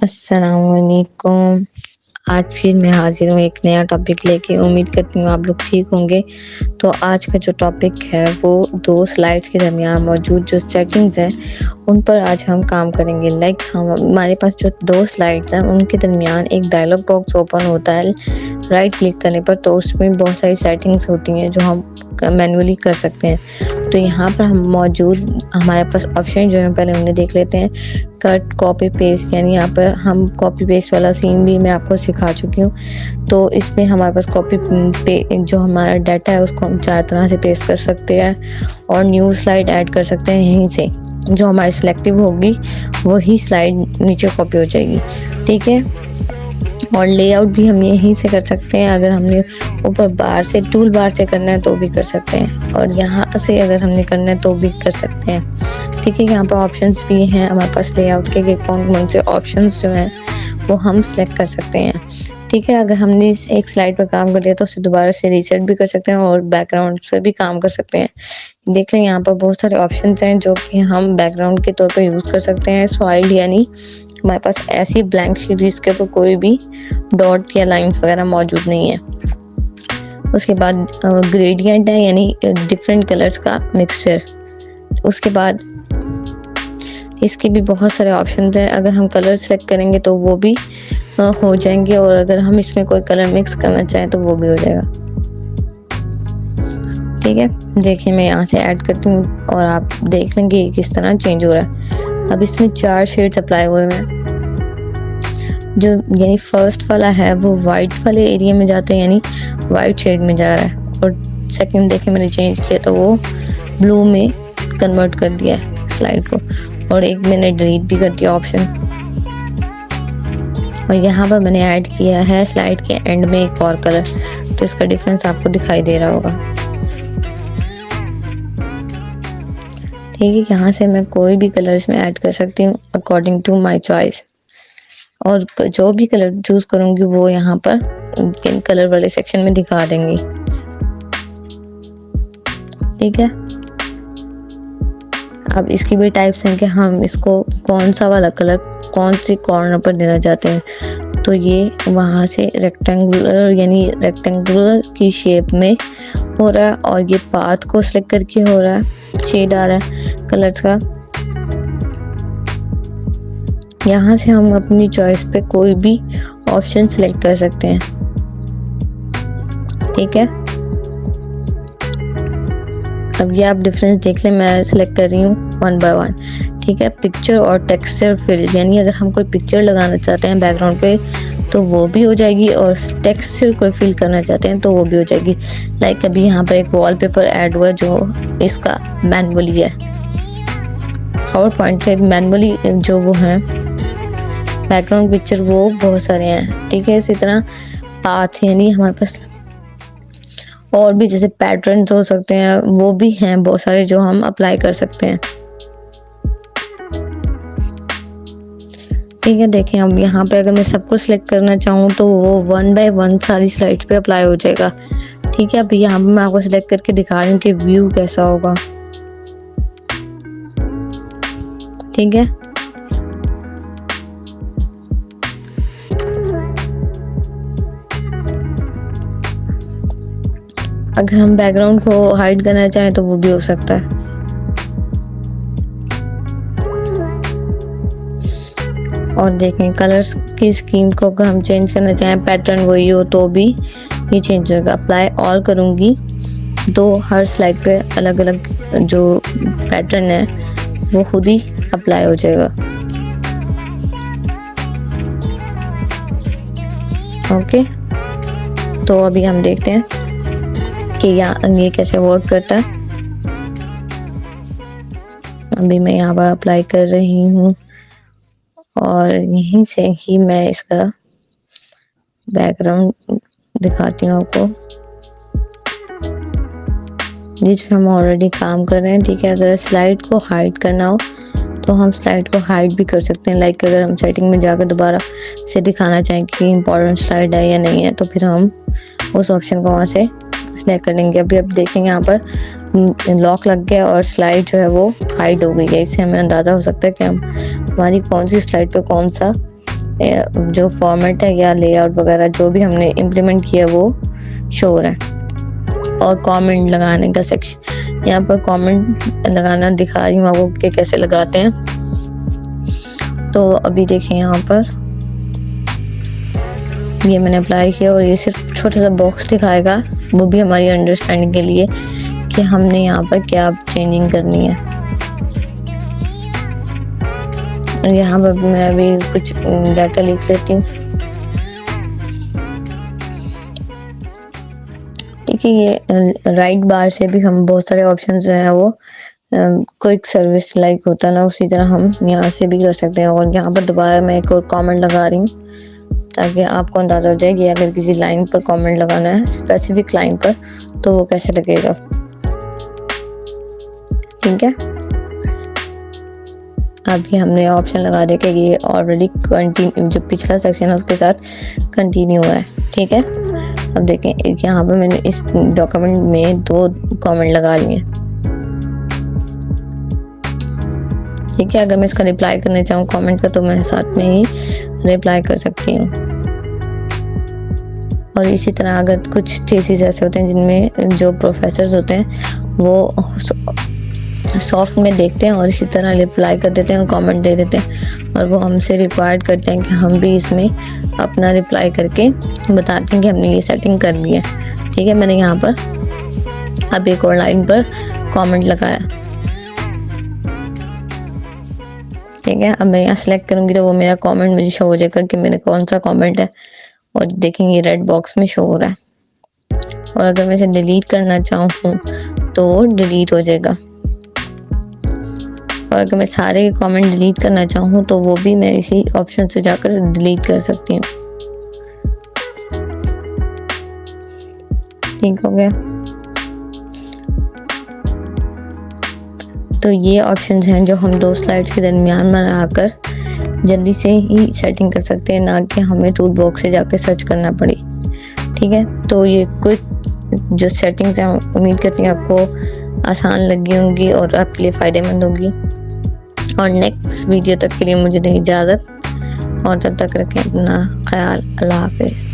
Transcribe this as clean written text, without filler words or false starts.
अस्सलामुअलैकुम। आज फिर मैं हाज़िर हूँ एक नया टॉपिक लेके। उम्मीद करती हूँ आप लोग ठीक होंगे। तो आज का जो टॉपिक है वो 2 स्लाइड्स के दरमियान मौजूद जो सेटिंग्स हैं उन पर आज हम काम करेंगे। हमारे पास जो 2 स्लाइड्स हैं उनके दरमियान एक डायलॉग बॉक्स ओपन होता है राइट क्लिक करने पर, तो उसमें बहुत सारी सेटिंग्स होती हैं जो हम मैनुअली कर सकते हैं। तो यहाँ पर हम मौजूद हमारे पास ऑप्शन जो है पहले उन्हें देख लेते हैं। कट, कॉपी, पेस्ट, यानी यहाँ पर हम कॉपी पेस्ट वाला सीन भी मैं आपको सिखा चुकी हूँ। तो इसमें हमारे पास जो हमारा डाटा है उसको हम 4 तरह से पेस्ट कर सकते हैं और न्यू स्लाइड ऐड कर सकते हैं। यहीं से जो हमारी सिलेक्टिव होगी वही स्लाइड नीचे कॉपी हो जाएगी, ठीक है। और लेआउट भी हम यहीं से कर सकते हैं। अगर हमने ऊपर बार से टूल बार से करना है तो भी कर सकते हैं, और यहाँ से अगर हमने करना है तो भी कर सकते हैं, ठीक है। यहाँ पर ऑप्शंस भी हैं हमारे पास लेआउट के कौन से ऑप्शंस जो हैं वो हम सेलेक्ट कर सकते हैं, ठीक है। अगर हमने एक स्लाइड पर काम कर लिया तो उसे दोबारा से रीसेट भी कर सकते हैं और बैकग्राउंड पर भी काम कर सकते हैं। देख लें यहाँ पर बहुत सारे ऑप्शंस हैं जो कि हम बैकग्राउंड के तौर पर यूज़ कर सकते हैं। सॉलिड यानी हमारे पास ऐसी ब्लैंक शीट जिसके ऊपर कोई भी डॉट या लाइंस वगैरह मौजूद नहीं है। उसके बाद ग्रेडियंट है यानी डिफरेंट कलर्स का मिक्सचर। उसके बाद इसके भी बहुत सारे ऑप्शंस हैं। अगर हम कलर सेलेक्ट करेंगे तो वो भी हो जाएंगे, और अगर हम इसमें कोई कलर मिक्स करना चाहें तो वो भी हो जाएगा, ठीक है। देखिए मैं यहाँ से ऐड करती हूँ और आप देख लेंगे किस तरह चेंज हो रहा है। अब इसमें 4 शेड्स अप्लाई हुए हैं। जो यानी फर्स्ट वाला है वो वाइट वाले एरिया में जाता है, यानी वाइट शेड में जा रहा है। और सेकंड देखिए मैंने चेंज किया तो वो ब्लू में कन्वर्ट कर दिया है स्लाइड को, और एक मैंने डिलीट भी कर दिया ऑप्शन। और यहाँ पर मैंने ऐड किया है स्लाइड के एंड में एक और कलर, तो इसका डिफरेंस आपको दिखाई दे रहा होगा, ठीक है। यहाँ से मैं कोई भी कलर इसमें ऐड कर सकती हूँ अकॉर्डिंग टू माई चॉइस, और जो भी कलर चूज करूंगी वो यहाँ पर कलर वाले सेक्शन में दिखा देंगी, ठीक है। अब इसकी भी टाइप्स हैं कि हम इसको कौन सा वाला कलर कौन सी कॉर्नर पर देना चाहते हैं। तो ये वहाँ से रेक्टेंगुलर यानी रेक्टेंगुलर की शेप में हो रहा है, और ये पाथ को सिलेक्ट करके हो रहा है, शेड आ रहा है कलर्स का। यहाँ से हम अपनी चॉइस पे कोई भी ऑप्शन सिलेक्ट कर सकते हैं, ठीक है। अब ये आप डिफरेंस देख लें, मैं सिलेक्ट कर रही हूँ 1 बाय 1, ठीक है। पिक्चर और टेक्सचर फिल, यानी अगर हम कोई पिक्चर लगाना चाहते हैं बैकग्राउंड पे तो वो भी हो जाएगी, और टेक्सचर कोई फिल करना चाहते हैं तो वो भी हो जाएगी। लाइक अभी यहाँ पर एक वॉलपेपर ऐड हुआ जो इसका मैनुअली है। पावर पॉइंट के मैनुअली जो वो हैं बैकग्राउंड पिक्चर वो बहुत सारे हैं, ठीक है। इसी तरह पाथ यानी हमारे पास और भी जैसे पैटर्न्स हो सकते हैं वो भी हैं बहुत सारे जो हम अप्लाई कर सकते हैं, ठीक है। देखें अब यहाँ पे अगर मैं सबको सिलेक्ट करना चाहूँ तो वो 1 बाय 1 सारी स्लाइड्स पे अप्लाई हो जाएगा, ठीक है। अब यहाँ पे मैं आपको सिलेक्ट करके दिखा रही हूँ कि व्यू कैसा होगा, ठीक है। अगर हम बैकग्राउंड को हाइड करना चाहें तो वो भी हो सकता है, और देखें कलर्स की स्कीम को अगर हम चेंज करना चाहें पैटर्न वही हो तो भी ये चेंज होगा। अप्लाई ऑल करूँगी तो हर स्लाइड पे अलग अलग जो पैटर्न है वो खुद ही अप्लाई हो जाएगा, ओके। तो अभी हम देखते हैं कि ये कैसे वर्क करता है। अभी मैं यहाँ पर अप्लाई कर रही हूँ और यहीं से ही मैं इसका बैकग्राउंड दिखाती हूँ आपको, जिसमें हम ऑलरेडी काम कर रहे हैं, ठीक है। अगर स्लाइड को हाइड करना हो तो हम स्लाइड को हाइड भी कर सकते हैं। लाइक अगर हम सेटिंग में जाकर दोबारा से दिखाना चाहें कि इम्पोर्टेंट स्लाइड है या नहीं है तो फिर हम उस ऑप्शन को वहाँ से सिलेक्ट कर लेंगे। अभी आप देखेंगे यहाँ पर लॉक लग गया और स्लाइड जो है वो हाइड हो गई है। इससे हमें अंदाज़ा हो सकता है कि हम हमारी कौन सी स्लाइड पे कौन सा जो फॉर्मेट है या लेआउट वगैरह जो भी हमने इम्प्लीमेंट किया वो शो हो रहा है। और कमेंट लगाने का सेक्शन, यहाँ पर कमेंट लगाना दिखा रही हूँ आपको कि कैसे लगाते हैं। तो अभी देखिए यहाँ पर ये मैंने अप्लाई किया और ये सिर्फ छोटा सा बॉक्स दिखाएगा, वो भी हमारी अंडरस्टैंडिंग के लिए कि हमने यहाँ पर क्या चेंजिंग करनी है। और यहाँ पर मैं अभी कुछ डाटा लिख लेती हूँ। देखिए ये राइट बार से भी हम बहुत सारे ऑप्शन जो है वो क्विक सर्विस लाइक होता है ना, उसी तरह हम यहाँ से भी कर सकते हैं। और यहाँ पर दोबारा मैं एक और कमेंट लगा रही हूँ ताकि आपको अंदाज़ा हो जाए कि अगर किसी लाइन पर कमेंट लगाना है, स्पेसिफिक लाइन पर, तो वो कैसे लगेगा। ठीक है, अभी हमने ऑप्शन लगा दिया कि ये ऑलरेडी कंटिन्यू, जो पिछला सेक्शन है उसके साथ कंटिन्यू है। ठीक है, अब देखें यहाँ पर मैंने इस डॉक्यूमेंट में 2 कमेंट लगा लिए। ठीक है, अगर मैं इसका रिप्लाई करना चाहूँ कमेंट का तो मैं साथ में ही रिप्लाई कर सकती हूँ। और इसी तरह अगर कुछ थीसिस ऐसे होते हैं जिनमें जो प्रोफेसर्स होते हैं वो सॉफ्ट में देखते हैं और इसी तरह रिप्लाई कर देते हैं और कमेंट दे देते हैं, और वो हमसे रिक्वायर्ड करते हैं कि हम भी इसमें अपना रिप्लाई करके बताते हैं कि हमने ये सेटिंग कर ली है। ठीक है, मैंने यहाँ पर अब एक और लाइन पर कमेंट लगाया। ठीक है, अब मैं यहाँ सेलेक्ट करूँगी तो वो मेरा कमेंट मुझे शो हो जाएगा कि मेरा कौन सा कमेंट है, और देखेंगे रेड बॉक्स में शो हो रहा है। और अगर मैं इसे डिलीट करना चाहूँ तो वो डिलीट हो जाएगा। और अगर मैं सारे कमेंट डिलीट करना चाहूँ तो वो भी मैं इसी ऑप्शन से जाकर डिलीट कर सकती हूँ। ठीक हो गया, तो ये ऑप्शंस हैं जो हम 2 स्लाइड्स के दरमियान में आकर जल्दी से ही सेटिंग कर सकते हैं, ना कि हमें टूल बॉक्स से जाकर सर्च करना पड़े। ठीक है, तो ये क्विक जो सेटिंग्स हैं उम्मीद करती हूँ आपको आसान लगी होंगी और आपके लिए फ़ायदेमंद होगी। और नेक्स्ट वीडियो तक के लिए मुझे दें इजाज़त, और तब तक रखें अपना ख्याल। अल्लाह हाफिज़।